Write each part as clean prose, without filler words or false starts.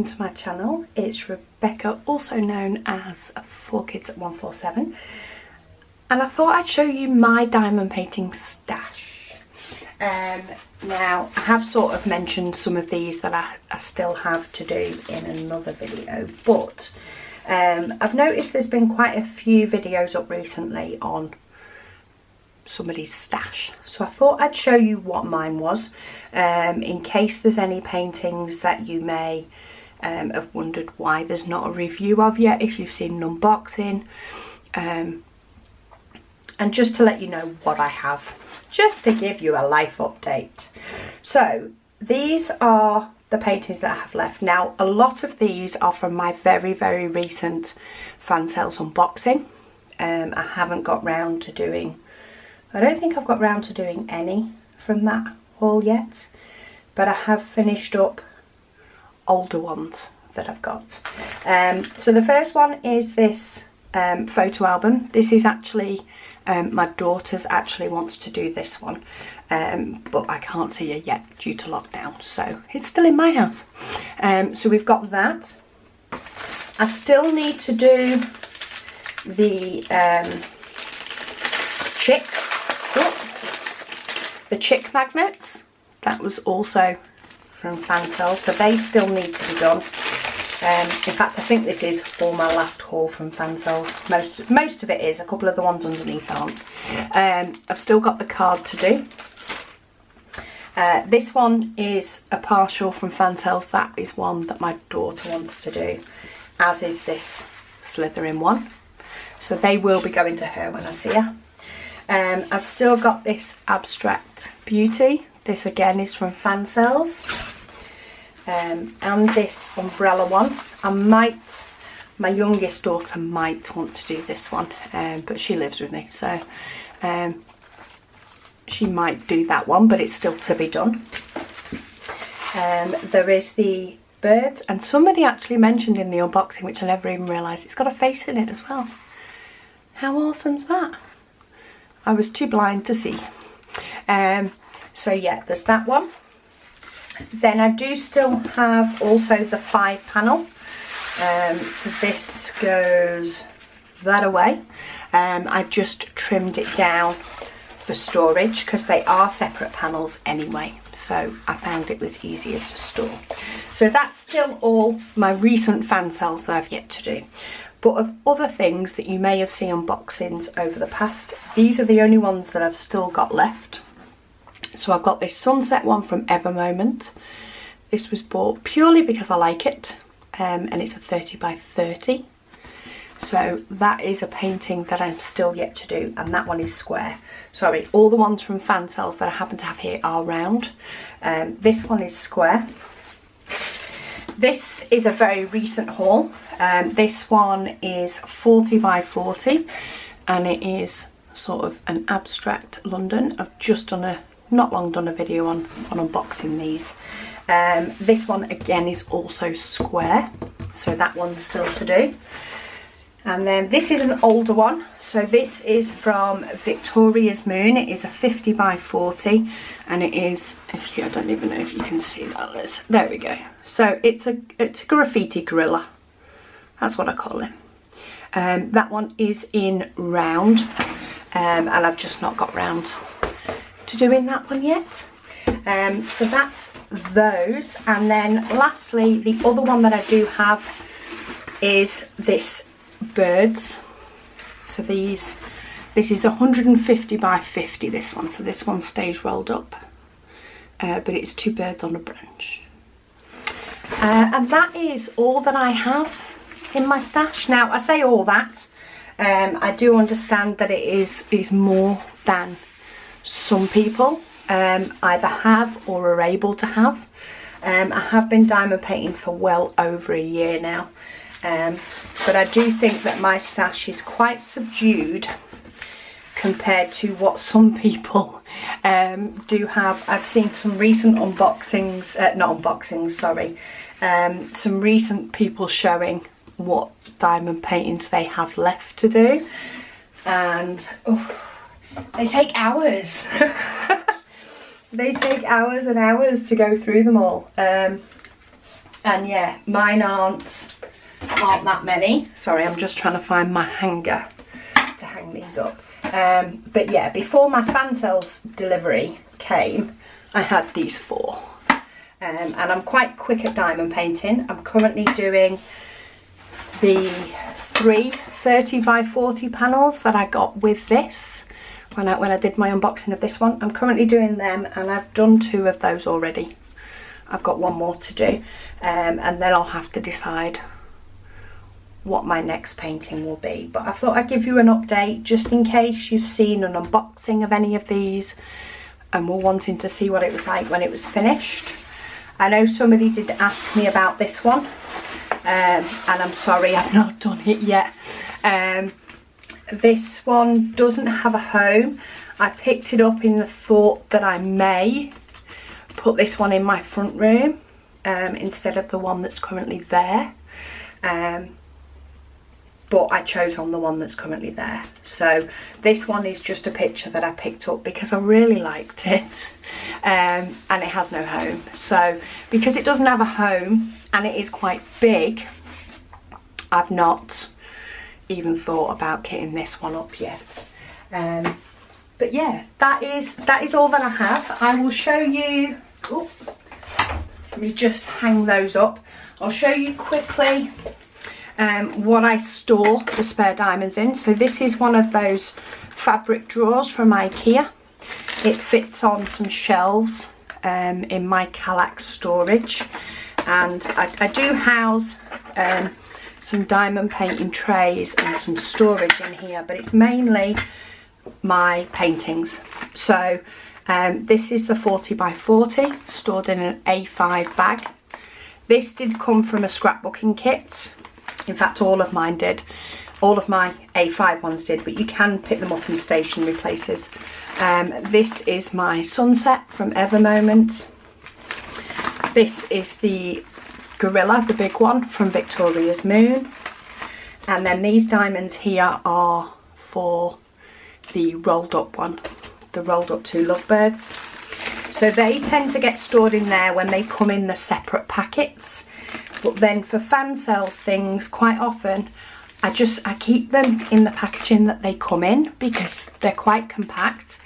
welcome to my channel. It's Rebecca, also known as 4Kids at 147, and I thought I'd show you my diamond painting stash. Now I have sort of mentioned some of these that I still have to do in another video, but I've noticed there's been quite a few videos up recently on somebody's stash, so I thought I'd show you what mine was, in case there's any paintings that you may have wondered why there's not a review of yet, if you've seen an unboxing, and just to let you know what I have, just to give you a life update. So these are the paintings that I have left. Now a lot of these are from my very recent FanSells unboxing. I haven't got round to doing, I don't think I've got round to doing any from that haul yet, but I have finished up older ones that I've got. So the first one is this photo album. This is actually, my daughter's actually wants to do this one, but I can't see her yet due to lockdown, so it's still in my house. So we've got that. I still need to do the chick magnets. That was also from FanSells, so they still need to be done. In fact, I think this is all my last haul from FanSells. Most of it is. A couple of the ones underneath aren't. I've still got the card to do. This one is a partial from FanSells. That is one that my daughter wants to do, as is this Slytherin one. So they will be going to her when I see her. I've still got this Abstract Beauty. This again is from FanSells. And this umbrella one. My youngest daughter might want to do this one, but she lives with me, so she might do that one, but it's still to be done. There is the birds, and somebody actually mentioned in the unboxing, which I never even realised, it's got a face in it as well. How awesome's that? I was too blind to see. So yeah, there's that one. Then I do still have also the 5 panel. So this goes that away. I just trimmed it down for storage because they are separate panels anyway, so I found it was easier to store. So that's still all my recent FanSells that I've yet to do. But of other things that you may have seen unboxings over the past, these are the only ones that I've still got left. So I've got this sunset one from Evermoment. This was bought purely because I like it, and it's a 30 by 30. So that is a painting that I'm still yet to do, and that one is square. Sorry, all the ones from FanSells that I happen to have here are round. This one is square. This is a very recent haul. This one is 40 by 40, and it is sort of an abstract London. I've just done not long done a video on unboxing these. This one again is also square, so that one's still to do. And then this is an older one. So this is from Victoria's Moon. It is a 50 by 40, and it is, I don't even know if you can see that. There we go. So it's a graffiti gorilla. That's what I call him. That one is in round, and I've just not got round to doing that one yet. So that's those. And then lastly, the other one that I do have is this birds. So this is 150 by 50, this one. So this one stays rolled up, but it's 2 birds on a branch. And that is all that I have in my stash. Now I say all that, I do understand that it is more than some people either have or are able to have. I have been diamond painting for well over a year now, but I do think that my stash is quite subdued compared to what some people do have. I've seen some recent unboxings, some recent people showing what diamond paintings they have left to do, and they take hours. They take hours and hours to go through them all. And yeah, mine aren't that many. Sorry, I'm just trying to find my hanger to hang these up. But yeah, before my FanSells delivery came, I had these 4. And I'm quite quick at diamond painting. I'm currently doing the 3 30 by 40 panels that I got with this when I did my unboxing of this one. I'm currently doing them, and I've done 2 of those already. I've got 1 more to do, and then I'll have to decide what my next painting will be. But I thought I'd give you an update just in case you've seen an unboxing of any of these and were wanting to see what it was like when it was finished. I know somebody did ask me about this one, and I'm sorry I've not done it yet. This one doesn't have a home. I picked it up in the thought that I may put this one in my front room instead of the one that's currently there. But I chose on the one that's currently there. So this one is just a picture that I picked up because I really liked it, and it has no home. So because it doesn't have a home and it is quite big, I've not even thought about kitting this one up yet. But yeah, that is all that I have. I will show you, let me just hang those up. I'll show you quickly what I store the spare diamonds in. So this is one of those fabric drawers from IKEA. It fits on some shelves in my Kallax storage, and I do house some diamond painting trays and some storage in here, but it's mainly my paintings. So this is the 40 by 40 stored in an A5 bag. This did come from a scrapbooking kit. In fact, all of mine did. All of my A5 ones did, but you can pick them up in stationery places. This is my sunset from Evermoment. This is the Gorilla, the big one, from Victoria's Moon. And then these diamonds here are for the rolled up one, the rolled up 2 lovebirds. So they tend to get stored in there when they come in the separate packets. But then for FanSells things, quite often I keep them in the packaging that they come in because they're quite compact,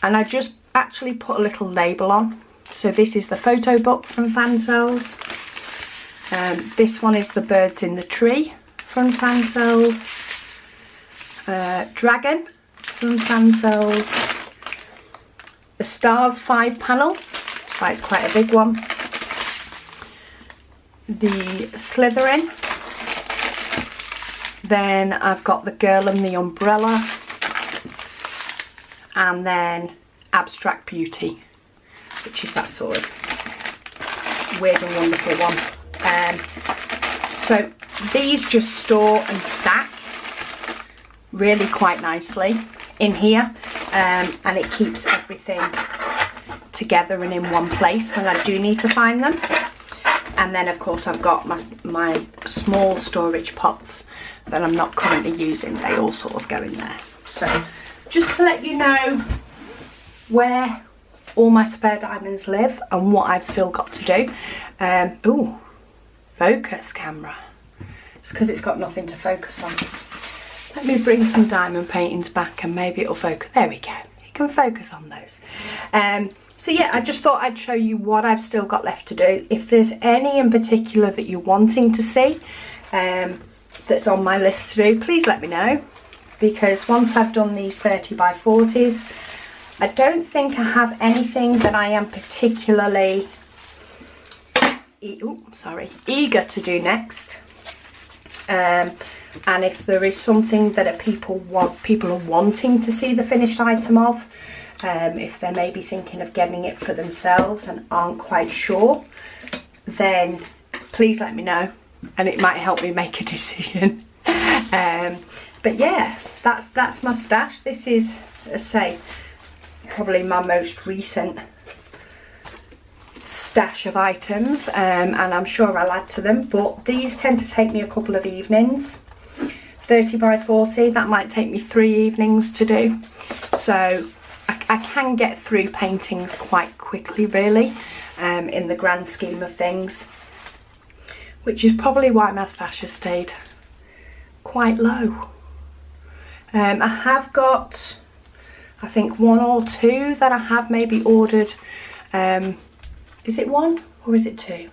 and I just actually put a little label on. So this is the photo book from FanSells. This one is the birds in the tree from FanSells. Dragon from FanSells. The stars 5 panel, that's quite a big one. The Slytherin. Then I've got the girl and the umbrella, and then Abstract Beauty, which is that sort of weird and wonderful one. So these just store and stack really quite nicely in here, and it keeps everything together and in one place when I do need to find them. And then of course I've got my small storage pots that I'm not currently using. They all sort of go in there. So just to let you know where all my spare diamonds live and what I've still got to do. Ooh, focus camera. It's because it's got nothing to focus on. Let me bring some diamond paintings back and maybe it'll focus. There we go. You can focus on those. So yeah, I just thought I'd show you what I've still got left to do. If there's any in particular that you're wanting to see that's on my list to do, please let me know, because once I've done these 30 by 40s, I don't think I have anything that I am particularly eager to do next. And if there is something that people are wanting to see the finished item of, if they're maybe thinking of getting it for themselves and aren't quite sure, then please let me know and it might help me make a decision. But yeah, that's my stash. This is, as I say, probably my most recent stash of items, and I'm sure I'll add to them, but these tend to take me a couple of evenings. 30 by 40, that might take me 3 evenings to do, so I can get through paintings quite quickly really, in the grand scheme of things. which is probably why my stash has stayed quite low. I have got, I think, 1 or 2 that I have maybe ordered. Is it 1 or is it 2?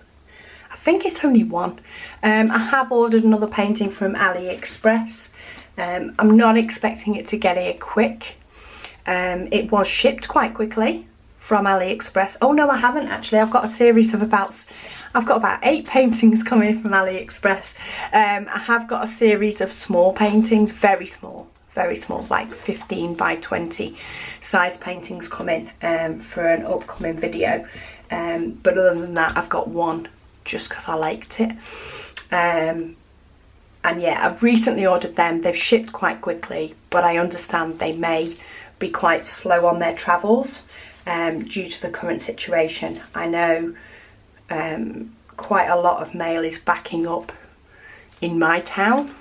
I think it's only 1. I have ordered another painting from AliExpress. I'm not expecting it to get here quick. It was shipped quite quickly from AliExpress. Oh no, I haven't actually. I've got a series of about 8 paintings coming from AliExpress. I have got a series of small paintings, very small, like 15 by 20 size paintings coming for an upcoming video. But other than that, I've got 1 just because I liked it. And yeah, I've recently ordered them. They've shipped quite quickly, but I understand they may be quite slow on their travels due to the current situation. I know quite a lot of mail is backing up in my town.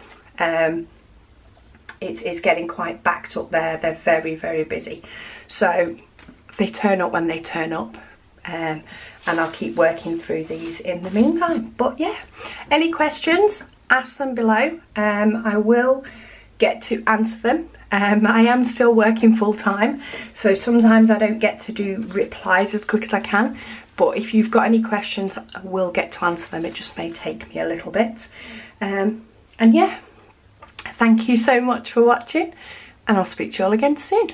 It's getting quite backed up there. They're very, very busy. So they turn up when they turn up. And I'll keep working through these in the meantime. But yeah, any questions, ask them below. I will get to answer them. I am still working full time, so sometimes I don't get to do replies as quick as I can. But if you've got any questions, I will get to answer them. It just may take me a little bit. And yeah, thank you so much for watching, and I'll speak to you all again soon.